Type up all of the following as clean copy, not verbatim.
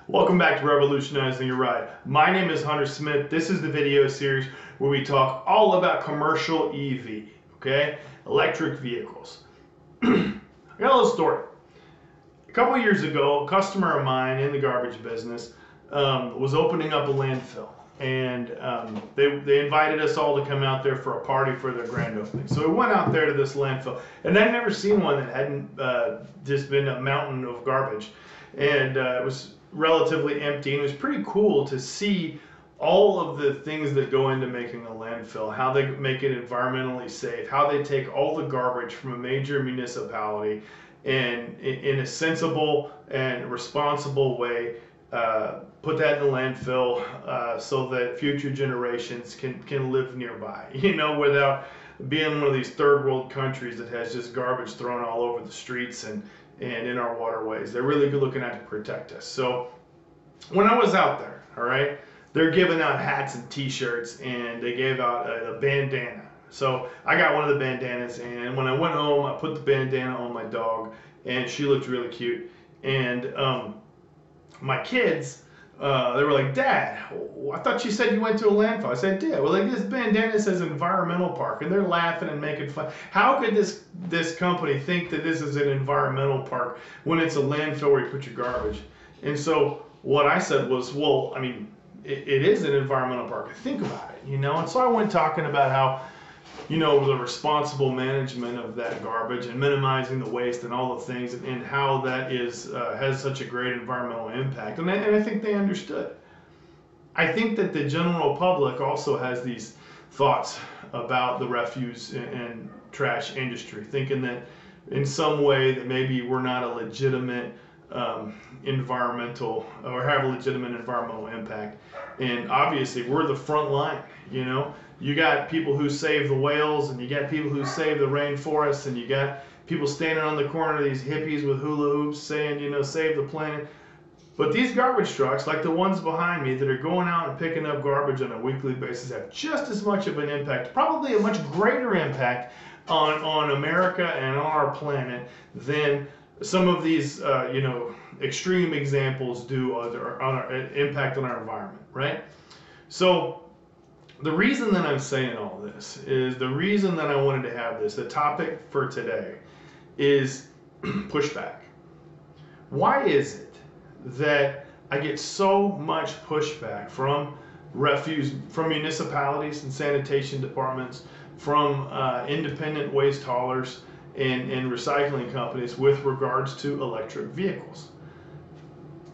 Welcome back to Revolutionizing Your Ride. My name is Hunter Smith. This is the video series where we talk all about commercial EV, okay? Electric vehicles. I got a little story. A couple of years ago, a customer of mine in the garbage business was opening up a landfill. And they invited us all to come out there for a party for their grand opening. So we went out there to this landfill. And I'd never seen one that hadn't just been a mountain of garbage. And it was relatively empty, and it was pretty cool to see all of the things that go into making a landfill, how they make it environmentally safe, how they take all the garbage from a major municipality and in a sensible and responsible way put that in the landfill so that future generations can live nearby, without being one of these third world countries that has just garbage thrown all over the streets and in our waterways. They're really good looking out to protect us. So when I was out there, all right, they're giving out hats and t-shirts, and they gave out a bandana. So I got one of the bandanas, and when I went home, I put the bandana on my dog, and she looked really cute. And my kids, they were like, "Dad, I thought you said you went to a landfill." I said, "Yeah." Well, like, this bandana says environmental park, and they're laughing and making fun. How could this company think that this is an environmental park when it's a landfill where you put your garbage? And so what I said was, well, I mean, it is an environmental park. Think about it, And so I went talking about how, the responsible management of that garbage and minimizing the waste and all the things, and how that has such a great environmental impact. And I think they understood. I think that the general public also has these thoughts about the refuse and trash industry, thinking that in some way that maybe we're not a legitimate environmental, or have a legitimate environmental impact. And obviously we're the front line. You got people who save the whales, and you got people who save the rainforests, and you got people standing on the corner of these hippies with hula hoops saying, save the planet. But these garbage trucks, like the ones behind me that are going out and picking up garbage on a weekly basis, have just as much of an impact, probably a much greater impact on America and on our planet than some of these extreme examples do on our impact on our environment, right? So the reason that I'm saying all this is, the reason that I wanted to have this, the topic for today, is pushback. Why is it that I get so much pushback from municipalities and sanitation departments, from independent waste haulers and recycling companies with regards to electric vehicles?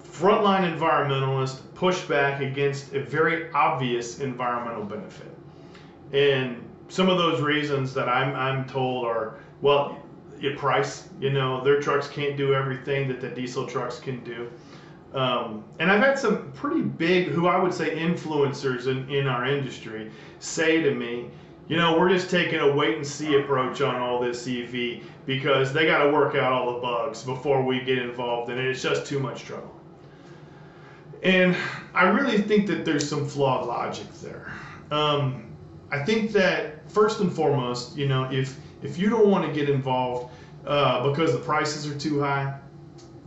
Frontline environmentalists push back against a very obvious environmental benefit. And some of those reasons that I'm told are, well, price, their trucks can't do everything that the diesel trucks can do. And I've had some pretty big, who I would say influencers in our industry, say to me, we're just taking a wait and see approach on all this EV because they got to work out all the bugs before we get involved in it. It's just too much trouble. And I really think that there's some flawed logic there. I think that first and foremost, if you don't want to get involved because the prices are too high,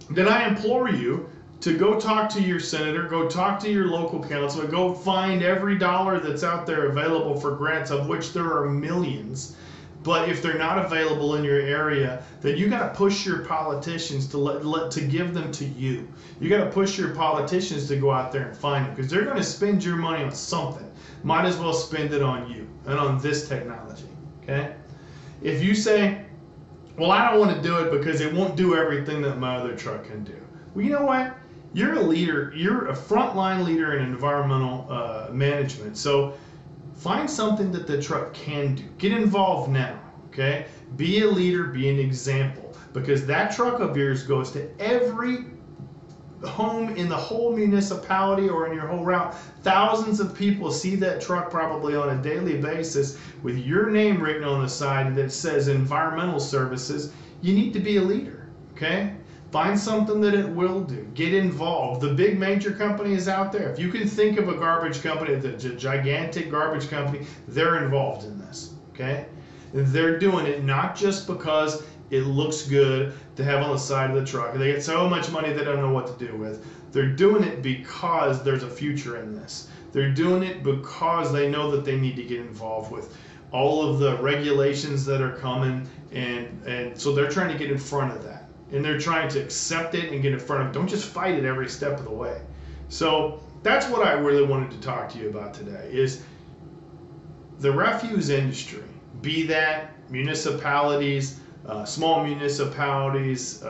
then I implore you to go talk to your senator, go talk to your local councilman, go find every dollar that's out there available for grants, of which there are millions. But if they're not available in your area, then you got to push your politicians to give them to you. You got to push your politicians to go out there and find them, because they're going to spend your money on something. Might as well spend it on you and on this technology. Okay? If you say, well, I don't want to do it because it won't do everything that my other truck can do. Well, you know what? You're a leader. You're a frontline leader in environmental management. So find something that the truck can do. Get involved now, okay? Be a leader, be an example, because that truck of yours goes to every home in the whole municipality or in your whole route. Thousands of people see that truck probably on a daily basis with your name written on the side that says environmental services. You need to be a leader, okay? Find something that it will do. Get involved. The big major companies out there, if you can think of a garbage company, that's a gigantic garbage company, they're involved in this, okay? They're doing it not just because It looks good to have on the side of the truck. They get so much money they don't know what to do with. They're doing it because there's a future in this. They're doing it because they know that they need to get involved with all of the regulations that are coming, and so they're trying to get in front of that. And they're trying to accept it and get in front of it. Don't just fight it every step of the way. So that's what I really wanted to talk to you about today, is the refuse industry, be that municipalities, small municipalities,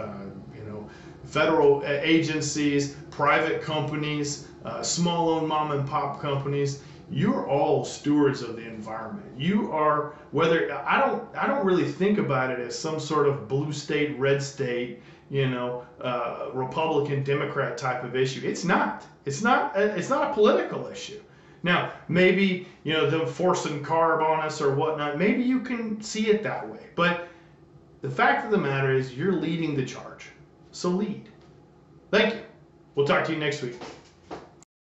federal agencies, private companies, small owned mom and pop companies. You're all stewards of the environment. You are, whether I don't really think about it as some sort of blue state, red state, Republican, Democrat type of issue. It's not. It's not a political issue. Now, maybe them forcing CARB on us or whatnot. Maybe you can see it that way. But the fact of the matter is, you're leading the charge. So lead. Thank you. We'll talk to you next week.